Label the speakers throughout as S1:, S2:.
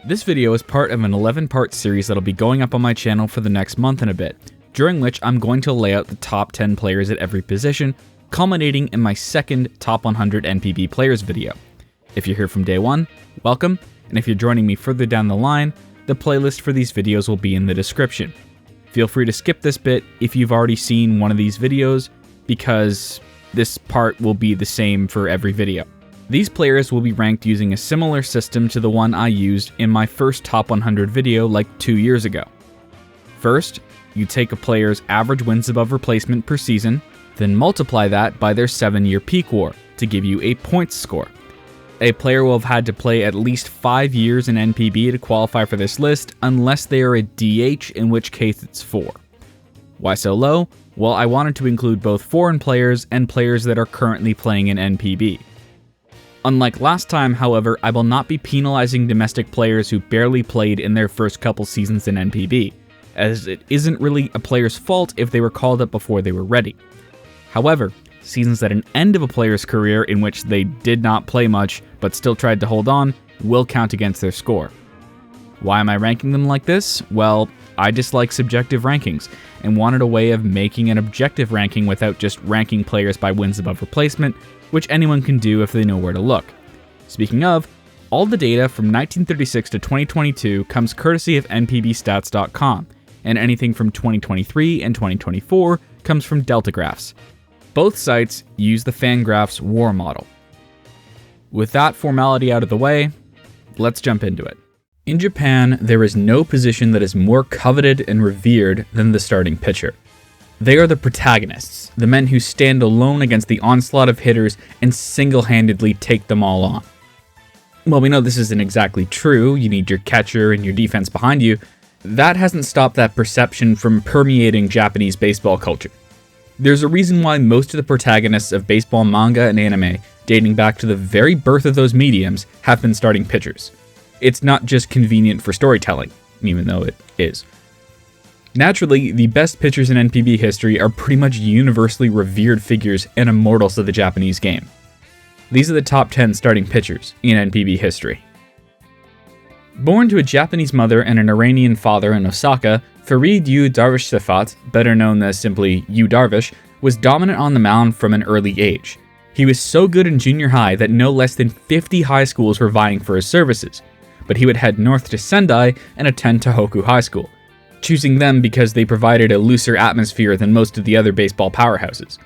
S1: This video is part of an 11-part series that'll be going up on my channel for the next month and a bit, during which I'm going to lay out the top 10 players at every position, culminating in my second top 100 NPB players video. If you're here from day one, welcome, and if you're joining me further down the line, the playlist for these videos will be in the description. Feel free to skip this bit if you've already seen one of these videos, because this part will be the same for every video. These players will be ranked using a similar system to the one I used in my first top 100 video like 2 years ago. First, you take a player's average wins above replacement per season, then multiply that by their 7-year peak WAR to give you a points score. A player will have had to play at least 5 years in NPB to qualify for this list, unless they are a DH, in which case it's 4. Why so low? Well, I wanted to include both foreign players and players that are currently playing in NPB. Unlike last time, however, I will not be penalizing domestic players who barely played in their first couple seasons in NPB, as it isn't really a player's fault if they were called up before they were ready. However, seasons at an end of a player's career in which they did not play much but still tried to hold on will count against their score. Why am I ranking them like this? Well, I dislike subjective rankings and wanted a way of making an objective ranking without just ranking players by wins above replacement, which anyone can do if they know where to look. Speaking of, all the data from 1936 to 2022 comes courtesy of NPBstats.com, and anything from 2023 and 2024 comes from Deltagraphs. Both sites use the Fangraphs WAR model. With that formality out of the way, let's jump into it. In Japan, there is no position that is more coveted and revered than the starting pitcher. They are the protagonists, the men who stand alone against the onslaught of hitters and single-handedly take them all on. Well, we know this isn't exactly true. You need your catcher and your defense behind you. That hasn't stopped that perception from permeating Japanese baseball culture. There's a reason why most of the protagonists of baseball manga and anime, dating back to the very birth of those mediums, have been starting pitchers. It's not just convenient for storytelling, even though it is. Naturally, the best pitchers in NPB history are pretty much universally revered figures and immortals of the Japanese game. These are the top 10 starting pitchers in NPB history. Born to a Japanese mother and an Iranian father in Osaka, Farid U. Darvish Sifat, better known as simply U. Darvish, was dominant on the mound from an early age. He was so good in junior high that no less than 50 high schools were vying for his services, but he would head north to Sendai and attend Tohoku High School, choosing them because they provided a looser atmosphere than most of the other baseball powerhouses.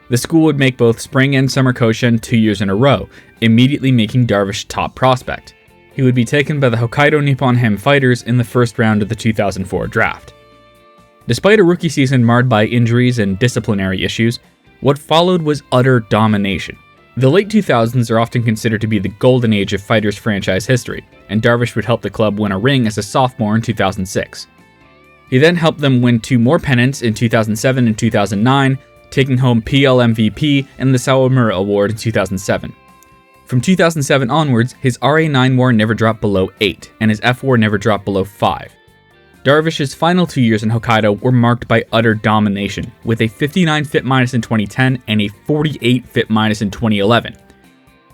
S1: The school would make both spring and summer koshien 2 years in a row, immediately making Darvish top prospect. He would be taken by the Hokkaido Nippon Ham Fighters in the first round of the 2004 draft. Despite a rookie season marred by injuries and disciplinary issues, what followed was utter domination. The late 2000s are often considered to be the golden age of Fighters franchise history, and Darvish would help the club win a ring as a sophomore in 2006. He then helped them win 2 more pennants in 2007 and 2009, taking home PL MVP and the Sawamura Award in 2007. From 2007 onwards, his RA9 WAR never dropped below 8, and his F WAR never dropped below 5. Darvish's final 2 years in Hokkaido were marked by utter domination, with a 59 FIP- in 2010 and a 48 FIP- in 2011.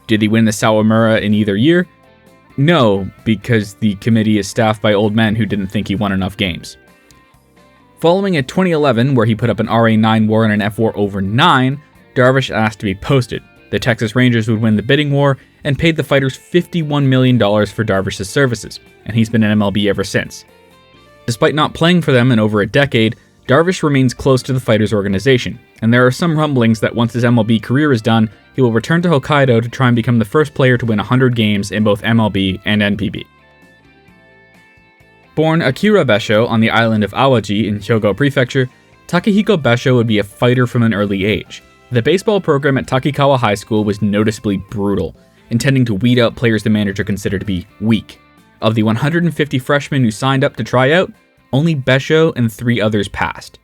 S1: Did he win the Sawamura in either year? No, because the committee is staffed by old men who didn't think he won enough games. Following a 2011 where he put up an RA9 WAR and an F WAR over 9, Darvish asked to be posted. The Texas Rangers would win the bidding war and paid the Fighters $51 million for Darvish's services, and he's been in MLB ever since. Despite not playing for them in over a decade, Darvish remains close to the Fighters organization, and there are some rumblings that once his MLB career is done, he will return to Hokkaido to try and become the first player to win 100 games in both MLB and NPB. Born Akira Bessho on the island of Awaji in Hyogo Prefecture, Takehiko Bessho would be a fighter from an early age. The baseball program at Takikawa High School was noticeably brutal, intending to weed out players the manager considered to be weak. Of the 150 freshmen who signed up to try out, only Bessho and 3 others passed.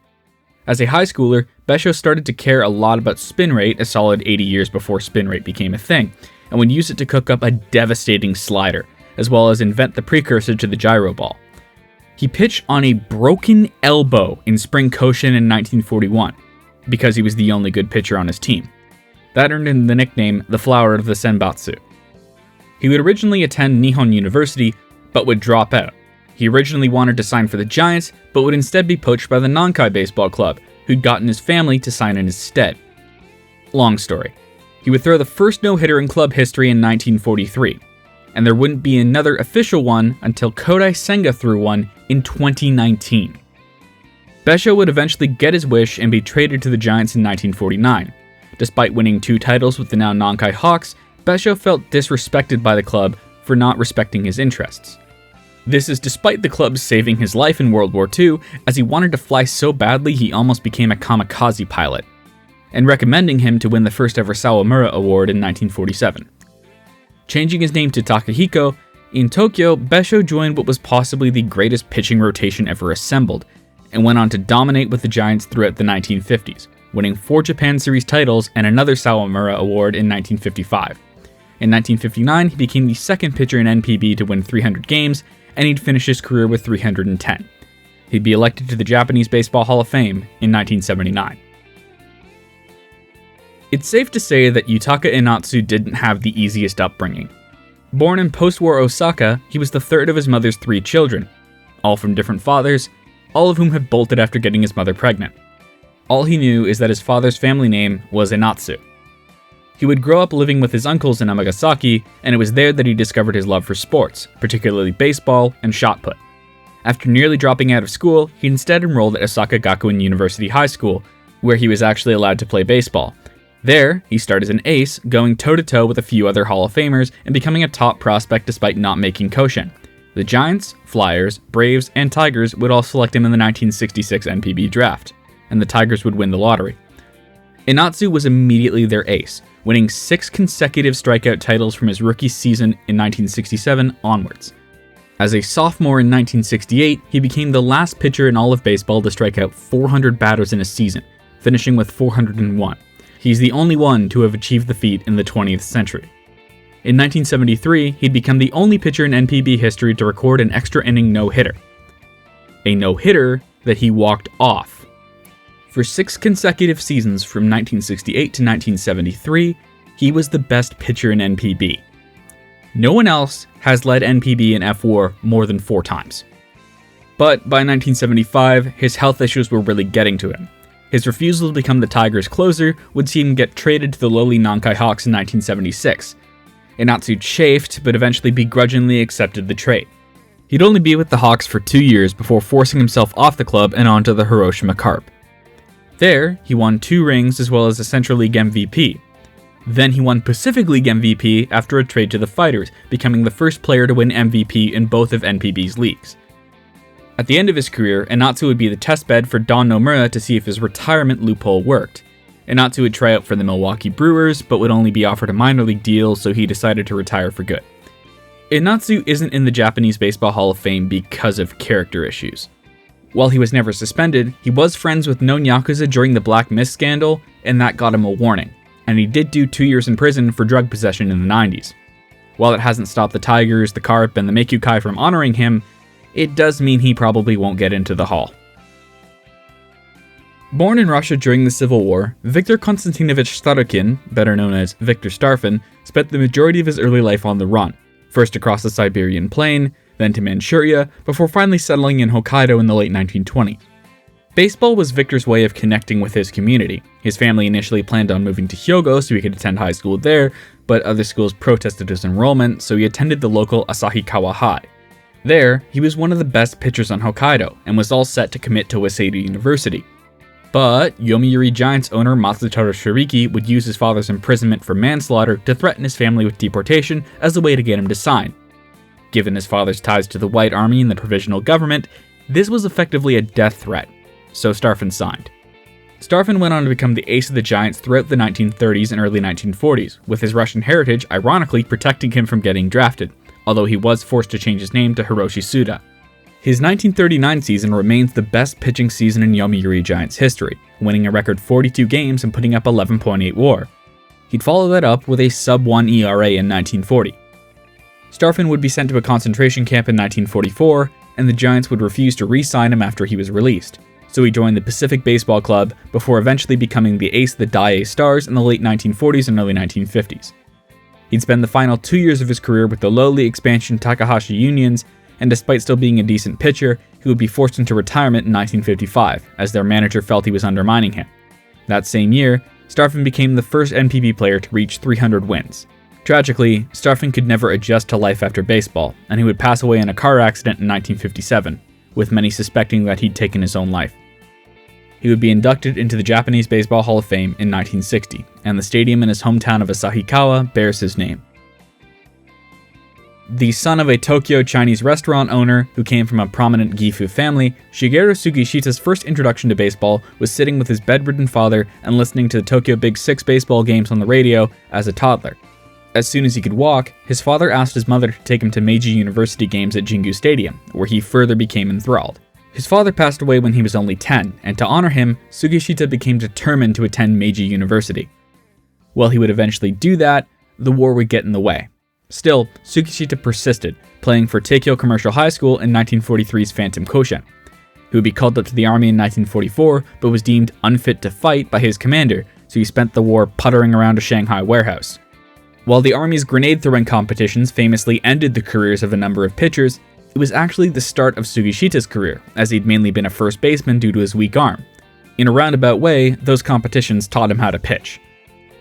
S1: As a high schooler, Bessho started to care a lot about spin rate a solid 80 years before spin rate became a thing, and would use it to cook up a devastating slider, as well as invent the precursor to the gyro ball. He pitched on a broken elbow in spring koshien in 1941, because he was the only good pitcher on his team. That earned him the nickname the Flower of the Senbatsu. He would originally attend Nihon University, but would drop out. He originally wanted to sign for the Giants, but would instead be poached by the Nankai Baseball Club, who'd gotten his family to sign in his stead. Long story. He would throw the first no-hitter in club history in 1943, and there wouldn't be another official one until Kodai Senga threw one in 2019. Bessho would eventually get his wish and be traded to the Giants in 1949. Despite winning 2 titles with the now Nankai Hawks, Bessho felt disrespected by the club for not respecting his interests. This is despite the club saving his life in World War II, as he wanted to fly so badly he almost became a kamikaze pilot, and recommending him to win the first ever Sawamura Award in 1947. Changing his name to Takehiko, in Tokyo, Bessho joined what was possibly the greatest pitching rotation ever assembled, and went on to dominate with the Giants throughout the 1950s, winning 4 Japan Series titles and another Sawamura Award in 1955. In 1959, he became the second pitcher in NPB to win 300 games, and he'd finish his career with 310. He'd be elected to the Japanese Baseball Hall of Fame in 1979. It's safe to say that Yutaka Enatsu didn't have the easiest upbringing. Born in post-war Osaka, he was the third of his mother's 3 children, all from different fathers, all of whom had bolted after getting his mother pregnant. All he knew is that his father's family name was Enatsu. He would grow up living with his uncles in Amagasaki, and it was there that he discovered his love for sports, particularly baseball and shot put. After nearly dropping out of school, he instead enrolled at Osaka Gakuen University High School, where he was actually allowed to play baseball. There, he started as an ace, going toe-to-toe with a few other Hall of Famers and becoming a top prospect despite not making Koshin. The Giants, Flyers, Braves, and Tigers would all select him in the 1966 NPB draft, and the Tigers would win the lottery. Enatsu was immediately their ace, winning 6 consecutive strikeout titles from his rookie season in 1967 onwards. As a sophomore in 1968, he became the last pitcher in all of baseball to strike out 400 batters in a season, finishing with 401. He's the only one to have achieved the feat in the 20th century. In 1973, he'd become the only pitcher in NPB history to record an extra inning no-hitter. A no-hitter that he walked off. For 6 consecutive seasons from 1968 to 1973, he was the best pitcher in NPB. No one else has led NPB in F4 more than 4 times. But by 1975, his health issues were really getting to him. His refusal to become the Tigers' closer would see him get traded to the lowly Nankai Hawks in 1976. Enatsu chafed, but eventually begrudgingly accepted the trade. He'd only be with the Hawks for 2 years before forcing himself off the club and onto the Hiroshima Carp. There, he won 2 rings as well as a Central League MVP. Then he won Pacific League MVP after a trade to the Fighters, becoming the first player to win MVP in both of NPB's leagues. At the end of his career, Enatsu would be the testbed for Don Nomura to see if his retirement loophole worked. Enatsu would try out for the Milwaukee Brewers, but would only be offered a minor league deal, so he decided to retire for good. Enatsu isn't in the Japanese Baseball Hall of Fame because of character issues. While he was never suspended, he was friends with known Yakuza during the Black Mist scandal, and that got him a warning, and he did do 2 years in prison for drug possession in the 90s. While it hasn't stopped the Tigers, the Carp, and the Meikukai from honoring him, it does mean he probably won't get into the Hall. Born in Russia during the Civil War, Viktor Konstantinovich Starokhin, better known as Viktor Starffin, spent the majority of his early life on the run, first across the Siberian plain, then to Manchuria, before finally settling in Hokkaido in the late 1920s. Baseball was Victor's way of connecting with his community. His family initially planned on moving to Hyogo so he could attend high school there, but other schools protested his enrollment, so he attended the local Asahikawa High. There, he was one of the best pitchers on Hokkaido, and was all set to commit to Waseda University. But Yomiuri Giants owner Matsutaro Shiriki would use his father's imprisonment for manslaughter to threaten his family with deportation as a way to get him to sign. Given his father's ties to the White Army and the provisional government, this was effectively a death threat, so Starffin signed. Starffin went on to become the ace of the Giants throughout the 1930s and early 1940s, with his Russian heritage ironically protecting him from getting drafted, although he was forced to change his name to Hiroshi Suda. His 1939 season remains the best pitching season in Yomiuri Giants history, winning a record 42 games and putting up 11.8 WAR. He'd follow that up with a sub-1 ERA in 1940. Starffin would be sent to a concentration camp in 1944, and the Giants would refuse to re-sign him after he was released, so he joined the Pacific Baseball Club before eventually becoming the ace of the Daiei Stars in the late 1940s and early 1950s. He'd spend the final 2 years of his career with the lowly expansion Takahashi Unions, and despite still being a decent pitcher, he would be forced into retirement in 1955, as their manager felt he was undermining him. That same year, Starffin became the first NPB player to reach 300 wins. Tragically, Starffin could never adjust to life after baseball, and he would pass away in a car accident in 1957, with many suspecting that he'd taken his own life. He would be inducted into the Japanese Baseball Hall of Fame in 1960, and the stadium in his hometown of Asahikawa bears his name. The son of a Tokyo Chinese restaurant owner who came from a prominent Gifu family, Shigeru Sugishita's first introduction to baseball was sitting with his bedridden father and listening to the Tokyo Big Six baseball games on the radio as a toddler. As soon as he could walk, his father asked his mother to take him to Meiji University games at Jingu Stadium, where he further became enthralled. His father passed away when he was only 10, and to honor him, Sugishita became determined to attend Meiji University. While he would eventually do that, the war would get in the way. Still, Sugishita persisted, playing for Takehiko Commercial High School in 1943's Phantom Koshin. He would be called up to the army in 1944, but was deemed unfit to fight by his commander, so he spent the war puttering around a Shanghai warehouse. While the army's grenade-throwing competitions famously ended the careers of a number of pitchers, it was actually the start of Sugishita's career, as he'd mainly been a first baseman due to his weak arm. In a roundabout way, those competitions taught him how to pitch.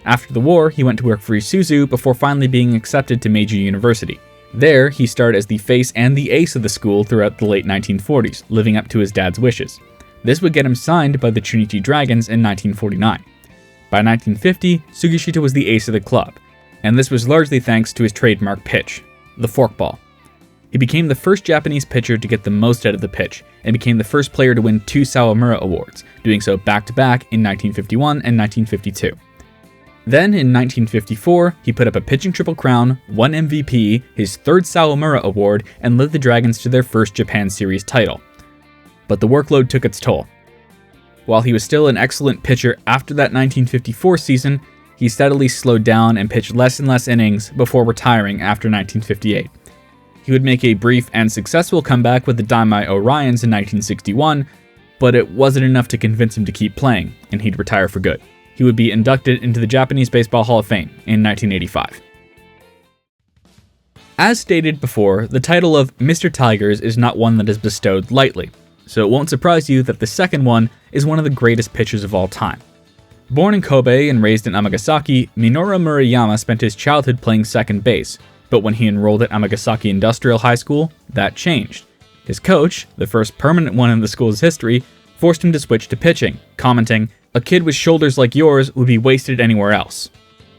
S1: After the war, he went to work for Isuzu before finally being accepted to Meiji University. There, he starred as the face and the ace of the school throughout the late 1940s, living up to his dad's wishes. This would get him signed by the Chunichi Dragons in 1949. By 1950, Sugishita was the ace of the club, and this was largely thanks to his trademark pitch, the forkball. He became the first Japanese pitcher to get the most out of the pitch, and became the first player to win 2 Sawamura Awards, doing so back-to-back in 1951 and 1952. Then, in 1954, he put up a pitching triple crown, won MVP, his 3rd Sawamura Award, and led the Dragons to their first Japan Series title. But the workload took its toll. While he was still an excellent pitcher after that 1954 season, he steadily slowed down and pitched less and less innings before retiring after 1958. He would make a brief and successful comeback with the Daimai Orions in 1961, but it wasn't enough to convince him to keep playing, and he'd retire for good. He would be inducted into the Japanese Baseball Hall of Fame in 1985. As stated before, the title of Mr. Tigers is not one that is bestowed lightly, so it won't surprise you that the second one is one of the greatest pitchers of all time. Born in Kobe and raised in Amagasaki, Minoru Murayama spent his childhood playing second base, but when he enrolled at Amagasaki Industrial High School, that changed. His coach, the first permanent one in the school's history, forced him to switch to pitching, commenting, "A kid with shoulders like yours would be wasted anywhere else."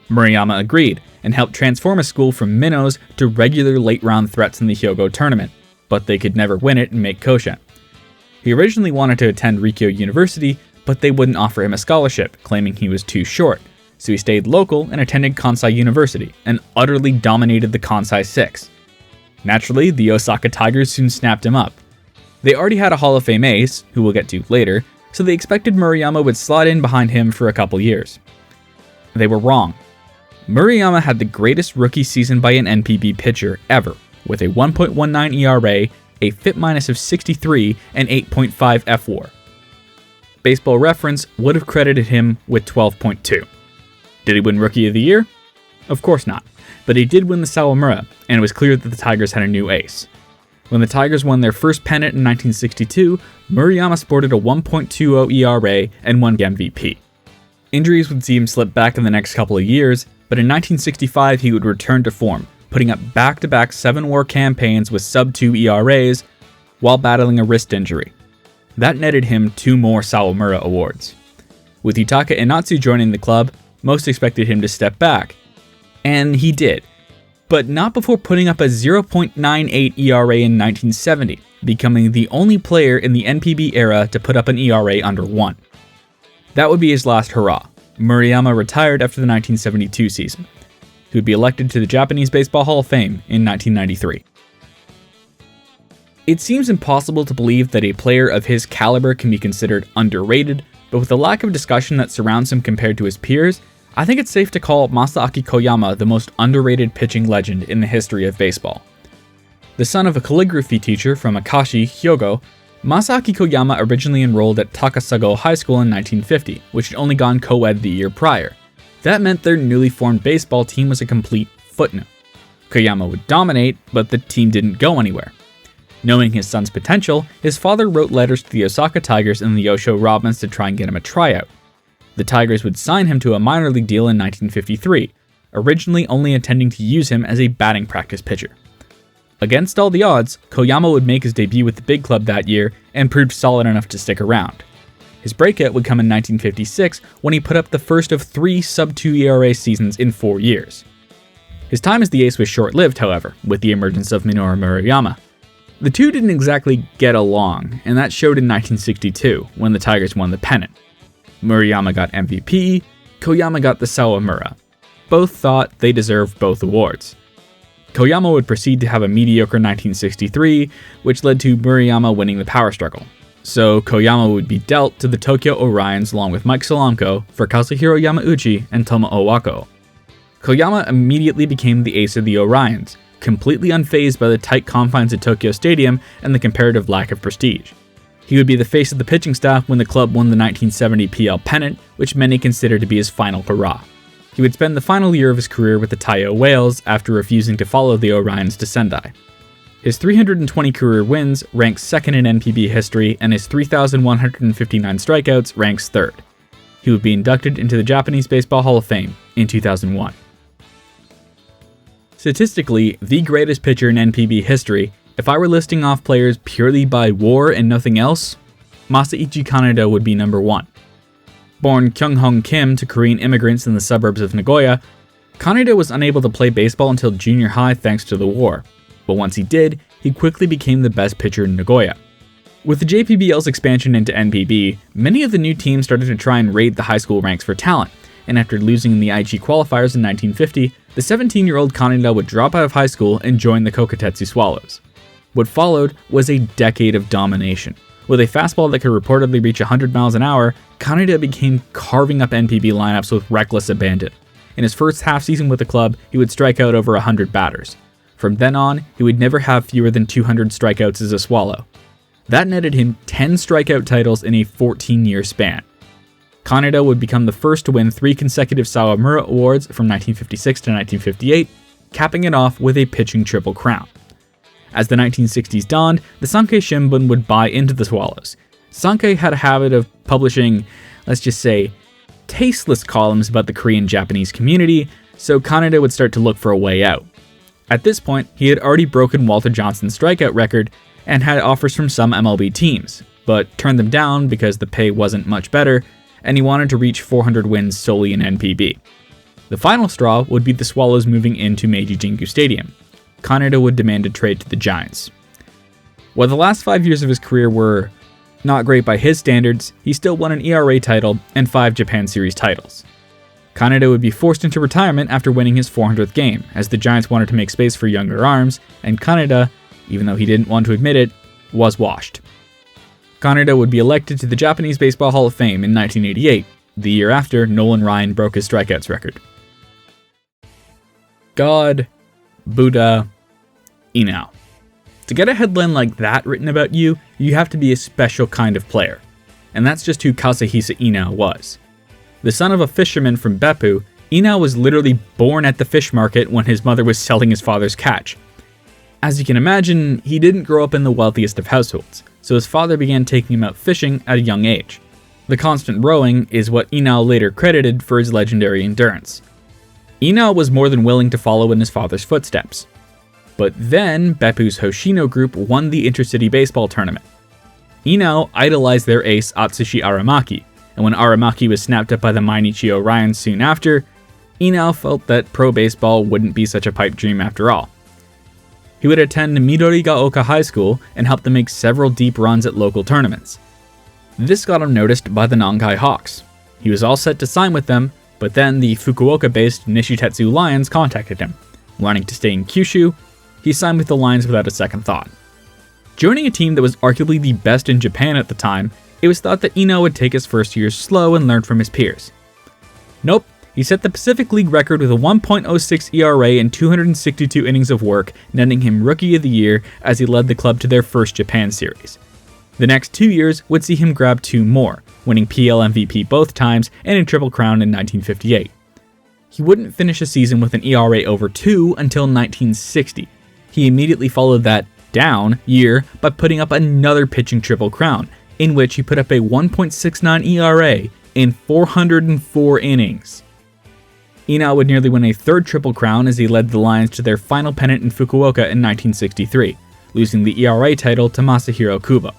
S1: Murayama agreed, and helped transform his school from minnows to regular late-round threats in the Hyogo tournament, but they could never win it and make Koshin. He originally wanted to attend Rikyo University, but they wouldn't offer him a scholarship, claiming he was too short, so he stayed local and attended Kansai University, and utterly dominated the Kansai Six. Naturally, the Osaka Tigers soon snapped him up. They already had a Hall of Fame ace, who we'll get to later, so they expected Murayama would slot in behind him for a couple years. They were wrong. Murayama had the greatest rookie season by an NPB pitcher ever, with a 1.19 ERA, a FIP minus of 63, and 8.5 FWAR. Baseball Reference would have credited him with 12.2. Did he win Rookie of the Year? Of course not, but he did win the Sawamura, and it was clear that the Tigers had a new ace. When the Tigers won their first pennant in 1962, Murayama sported a 1.20 ERA and won MVP. Injuries would see him slip back in the next couple of years, but in 1965 he would return to form, putting up back-to-back 7-WAR campaigns with sub-2 ERAs while battling a wrist injury. That netted him 2 more Sawamura Awards. With Yutaka Enatsu joining the club, most expected him to step back. And he did. But not before putting up a 0.98 ERA in 1970, becoming the only player in the NPB era to put up an ERA under 1. That would be his last hurrah. Murayama retired after the 1972 season. He would be elected to the Japanese Baseball Hall of Fame in 1993. It seems impossible to believe that a player of his caliber can be considered underrated, but with the lack of discussion that surrounds him compared to his peers, I think it's safe to call Masaaki Koyama the most underrated pitching legend in the history of baseball. The son of a calligraphy teacher from Akashi, Hyogo, Masaaki Koyama originally enrolled at Takasago High School in 1950, which had only gone co-ed the year prior. That meant their newly formed baseball team was a complete footnote. Koyama would dominate, but the team didn't go anywhere. Knowing his son's potential, his father wrote letters to the Osaka Tigers and the Yosho Robins to try and get him a tryout. The Tigers would sign him to a minor league deal in 1953, originally only intending to use him as a batting practice pitcher. Against all the odds, Koyama would make his debut with the big club that year and proved solid enough to stick around. His breakout would come in 1956 when he put up the first of 3 sub-2 ERA seasons in 4 years. His time as the ace was short-lived, however, with the emergence of Minoru Murayama. The two didn't exactly get along, and that showed in 1962 when the Tigers won the pennant. Murayama got MVP, Koyama got the Sawamura. Both thought they deserved both awards. Koyama would proceed to have a mediocre 1963, which led to Murayama winning the power struggle. So Koyama would be dealt to the Tokyo Orions along with Mike Solamko for Kazuhiro Yamauchi and Toma Owako. Koyama immediately became the ace of the Orions, completely unfazed by the tight confines of Tokyo Stadium and the comparative lack of prestige. He would be the face of the pitching staff when the club won the 1970 PL pennant, which many consider to be his final hurrah. He would spend the final year of his career with the Taiyo Whales after refusing to follow the Orions to Sendai. His 320 career wins ranks second in NPB history, and his 3,159 strikeouts ranks third. He would be inducted into the Japanese Baseball Hall of Fame in 2001. Statistically, the greatest pitcher in NPB history, if I were listing off players purely by WAR and nothing else, Masaichi Kaneda would be number 1. Born Kyunghong Kim to Korean immigrants in the suburbs of Nagoya, Kaneda was unable to play baseball until junior high thanks to the war, but once he did, he quickly became the best pitcher in Nagoya. With the JPBL's expansion into NPB, many of the new teams started to try and raid the high school ranks for talent, and after losing in the Aichi qualifiers in 1950, the 17-year-old Kaneda would drop out of high school and join the Kokutetsu Swallows. What followed was a decade of domination. With a fastball that could reportedly reach 100 miles an hour, Kaneda became carving up NPB lineups with reckless abandon. In his first half season with the club, he would strike out over 100 batters. From then on, he would never have fewer than 200 strikeouts as a Swallow. That netted him 10 strikeout titles in a 14-year span. Kaneda would become the first to win 3 consecutive Sawamura Awards from 1956 to 1958, capping it off with a pitching triple crown. As the 1960s dawned, the Sankei Shimbun would buy into the Swallows. Sankei had a habit of publishing, let's just say, tasteless columns about the Korean-Japanese community, so Kaneda would start to look for a way out. At this point, he had already broken Walter Johnson's strikeout record and had offers from some MLB teams, but turned them down because the pay wasn't much better, and he wanted to reach 400 wins solely in NPB. The final straw would be the Swallows moving into Meiji Jingu Stadium. Kaneda would demand a trade to the Giants. While the last 5 years of his career were not great by his standards, he still won an ERA title and 5 Japan Series titles. Kaneda would be forced into retirement after winning his 400th game, as the Giants wanted to make space for younger arms, and Kaneda, even though he didn't want to admit it, was washed. Kaneda would be elected to the Japanese Baseball Hall of Fame in 1988, the year after Nolan Ryan broke his strikeouts record. God, Buddha, Inao. To get a headline like that written about you, you have to be a special kind of player. And that's just who Kazuhisa Inao was. The son of a fisherman from Beppu, Inao was literally born at the fish market when his mother was selling his father's catch. As you can imagine, he didn't grow up in the wealthiest of households, so his father began taking him out fishing at a young age. The constant rowing is what Inao later credited for his legendary endurance. Inao was more than willing to follow in his father's footsteps. But then, Beppu's Hoshino group won the Intercity Baseball Tournament. Inao idolized their ace Atsushi Aramaki, and when Aramaki was snapped up by the Mainichi Orions soon after, Inao felt that pro baseball wouldn't be such a pipe dream after all. He would attend Midorigaoka High School and help them make several deep runs at local tournaments. This got him noticed by the Nankai Hawks. He was all set to sign with them, but then the Fukuoka-based Nishitetsu Lions contacted him. Wanting to stay in Kyushu, he signed with the Lions without a second thought. Joining a team that was arguably the best in Japan at the time, it was thought that Inao would take his first year slow and learn from his peers. Nope, he set the Pacific League record with a 1.06 ERA and 262 innings of work, netting him Rookie of the Year as he led the club to their first Japan Series. The next 2 years would see him grab 2 more, winning PL MVP both times and a Triple Crown in 1958. He wouldn't finish a season with an ERA over 2 until 1960. He immediately followed that down year by putting up another pitching triple crown, in which he put up a 1.69 ERA in 404 innings. Inao would nearly win a third triple crown as he led the Lions to their final pennant in Fukuoka in 1963, losing the ERA title to Masahiro Kubo.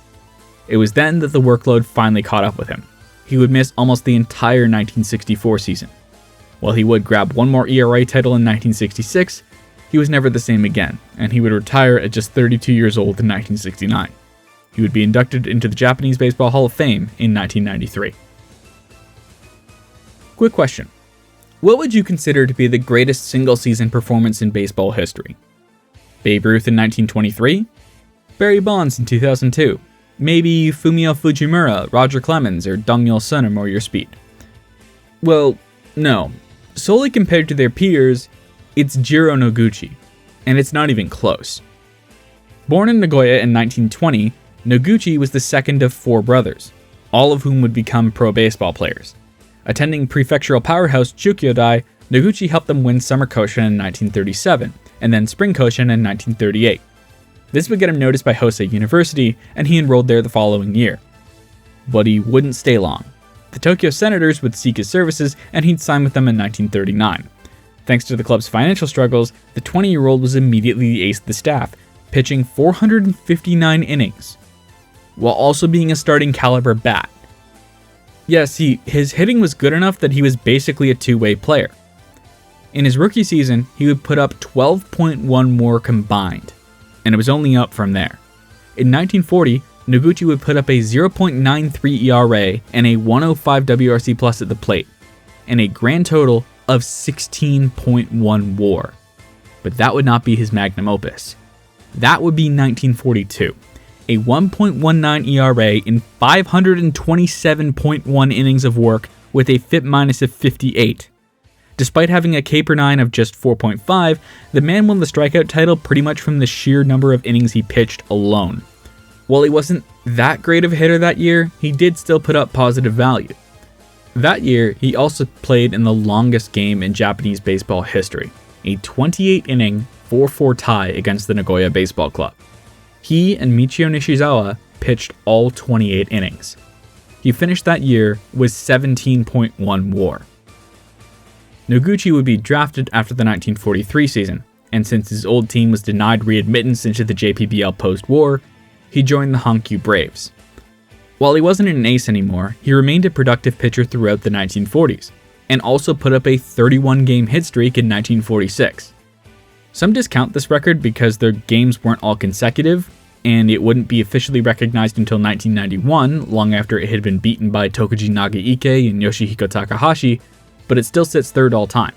S1: It was then that the workload finally caught up with him. He would miss almost the entire 1964 season. While he would grab one more ERA title in 1966, he was never the same again, and he would retire at just 32 years old in 1969. He would be inducted into the Japanese Baseball Hall of Fame in 1993. Quick question. What would you consider to be the greatest single-season performance in baseball history? Babe Ruth in 1923? Barry Bonds in 2002? Maybe Fumio Fujimura, Roger Clemens, or Dong-Yul Sun are more your speed? Well, no. Solely compared to their peers, it's Jiro Noguchi, and it's not even close. Born in Nagoya in 1920, Noguchi was the second of 4 brothers, all of whom would become pro baseball players. Attending prefectural powerhouse Chukyodai, Noguchi helped them win Summer Koshin in 1937, and then Spring Koshin in 1938. This would get him noticed by Hosei University, and he enrolled there the following year. But he wouldn't stay long. The Tokyo Senators would seek his services, and he'd sign with them in 1939. Thanks to the club's financial struggles, the 20-year-old was immediately the ace of the staff, pitching 459 innings, while also being a starting caliber bat. Yes, his hitting was good enough that he was basically a two-way player. In his rookie season, he would put up 12.1 WAR combined, and it was only up from there. In 1940, Noguchi would put up a 0.93 ERA and a 105 WRC plus at the plate, and a grand total of 16.1 WAR. But that would not be his magnum opus. That would be 1942. A 1.19 ERA in 527.1 innings of work with a FIP minus of 58. Despite having a K/9 of just 4.5, the man won the strikeout title pretty much from the sheer number of innings he pitched alone. While he wasn't that great of a hitter that year, he did still put up positive value. That year, he also played in the longest game in Japanese baseball history, a 28-inning 4-4 tie against the Nagoya Baseball Club. He and Michio Nishizawa pitched all 28 innings. He finished that year with 17.1 WAR. Noguchi would be drafted after the 1943 season, and since his old team was denied readmittance into the JPBL post-war, he joined the Hankyu Braves. While he wasn't an ace anymore, he remained a productive pitcher throughout the 1940s, and also put up a 31-game hit streak in 1946. Some discount this record because their games weren't all consecutive, and it wouldn't be officially recognized until 1991, long after it had been beaten by Tokuji Nagaike and Yoshihiko Takahashi, but it still sits third all time.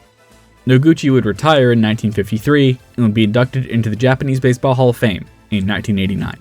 S1: Noguchi would retire in 1953 and would be inducted into the Japanese Baseball Hall of Fame in 1989.